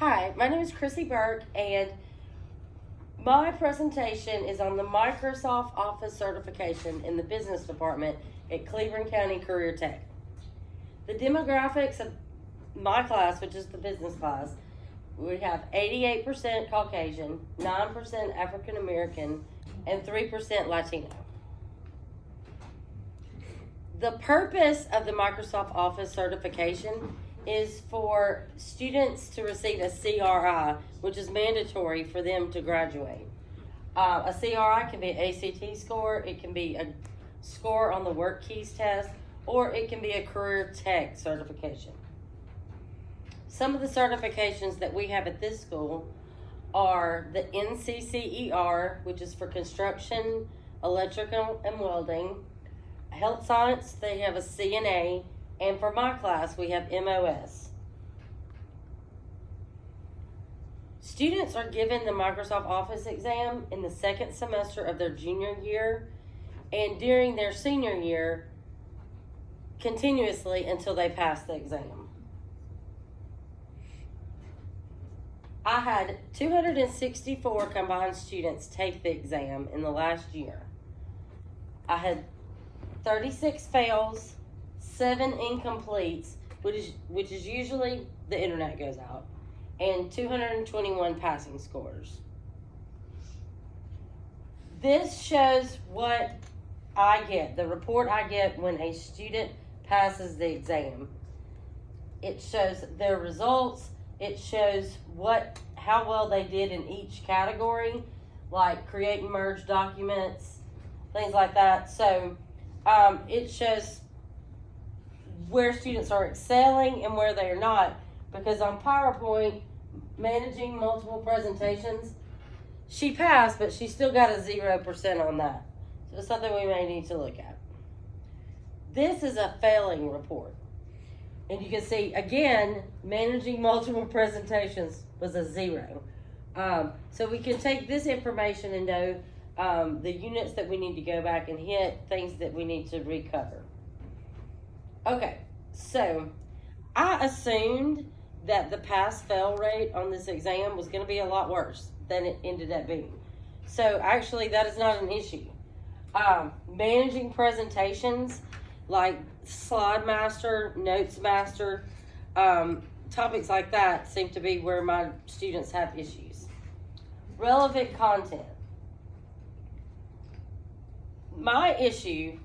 Hi, my name is Chrissy Burke, and my presentation is on the Microsoft Office certification in the business department at Cleveland County Career Tech. The demographics of my class, which is the business class, we have 88% Caucasian, 9% African American, and 3% Latino. The purpose of the Microsoft Office certification is for students to receive a CRI, which is mandatory for them to graduate. A CRI can be an ACT score, it can be a score on the Work Keys test, or it can be a Career Tech certification. Some of the certifications that we have at this school are the NCCER, which is for construction, electrical, and welding. Health science, they have a CNA, and for my class, we have MOS. Students are given the Microsoft Office exam in the second semester of their junior year and during their senior year continuously until they pass the exam. I had 264 combined students take the exam in the last year. I had 36 fails, 7 incompletes, which is usually the internet goes out, and 221 passing scores. This shows what I get, the report I get when a student passes the exam. It shows their results, it shows how well they did in each category, like create and merge documents, things like that. So it shows where students are excelling and where they are not, because on PowerPoint, managing multiple presentations, she passed, but she still got a 0% on that. So it's something we may need to look at. This is a failing report. And you can see, again, managing multiple presentations was a 0. So we can take this information and know the units that we need to go back and hit, things that we need to recover. Okay, so I assumed that the pass-fail rate on this exam was going to be a lot worse than it ended up being. So actually, that is not an issue. Managing presentations like Slide Master, Notes Master, topics like that seem to be where my students have issues. Relevant content. My issue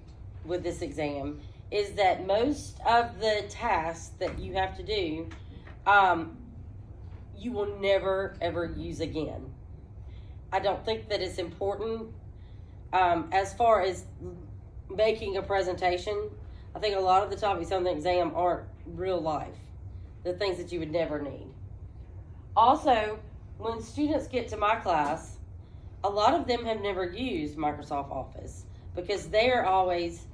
with this exam is that most of the tasks that you have to do, you will never ever use again. I don't think that it's important as far as making a presentation. I think a lot of the topics on the exam aren't real life, the things that you would never need. Also, when students get to my class, a lot of them have never used Microsoft Office because they're always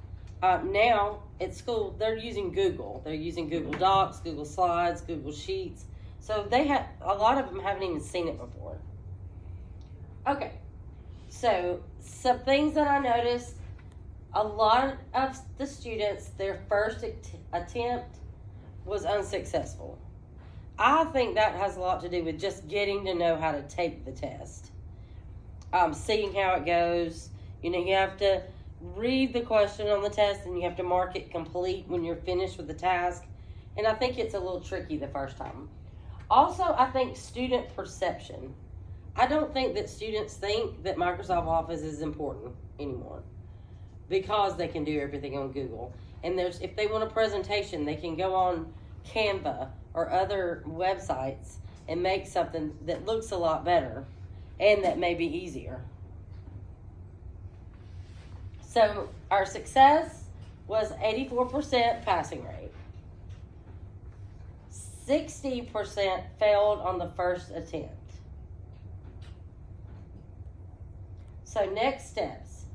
now at school, they're using Google. They're using Google Docs, Google Slides, Google Sheets. So a lot of them haven't even seen it before. Okay, so some things that I noticed, a lot of the students, their first attempt was unsuccessful. I think that has a lot to do with just getting to know how to take the test. Seeing how it goes. You have to read the question on the test and you have to mark it complete when you're finished with the task. And I think it's a little tricky the first time. Also, I think student perception. I don't think that students think that Microsoft Office is important anymore because they can do everything on Google. And if they want a presentation, they can go on Canva or other websites and make something that looks a lot better and that may be easier. So our success was 84% passing rate. 60% failed on the first attempt. So next steps.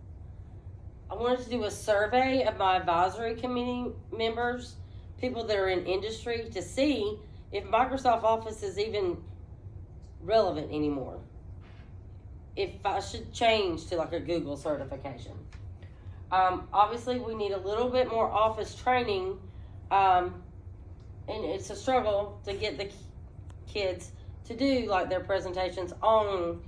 I wanted to do a survey of my advisory committee members, people that are in industry, to see if Microsoft Office is even relevant anymore. If I should change to like a Google certification. Obviously, we need a little bit more office training, and it's a struggle to get the kids to do like their presentations on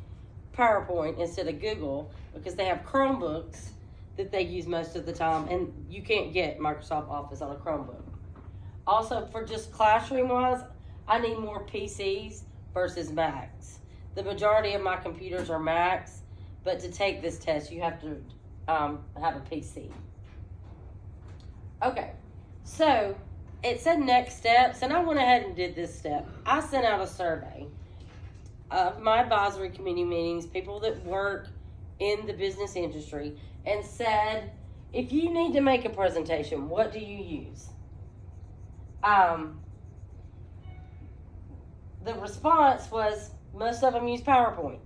PowerPoint instead of Google, because they have Chromebooks that they use most of the time, and you can't get Microsoft Office on a Chromebook. Also, for just classroom wise, I need more PCs versus Macs. The majority of my computers are Macs, but to take this test, you have to have a PC. Okay, so it said next steps, and I went ahead and did this step. I sent out a survey of my advisory committee meetings, people that work in the business industry, and said, if you need to make a presentation, what do you use? The response was most of them use PowerPoint,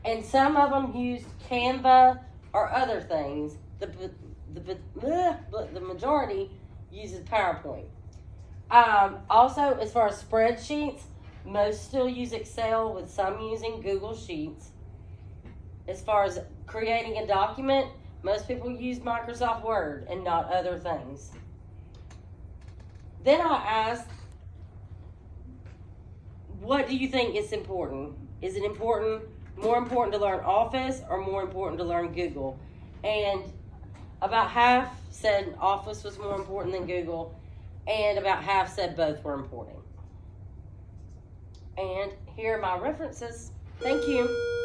and some of them use Canva or other things. But the majority uses PowerPoint. Also, as far as spreadsheets, most still use Excel, with some using Google Sheets. As far as creating a document, most people use Microsoft Word and not other things. Then I asked, what do you think is important? Is it more important to learn Office or more important to learn Google? And about half said Office was more important than Google, and about half said both were important. And here are my references. Thank you.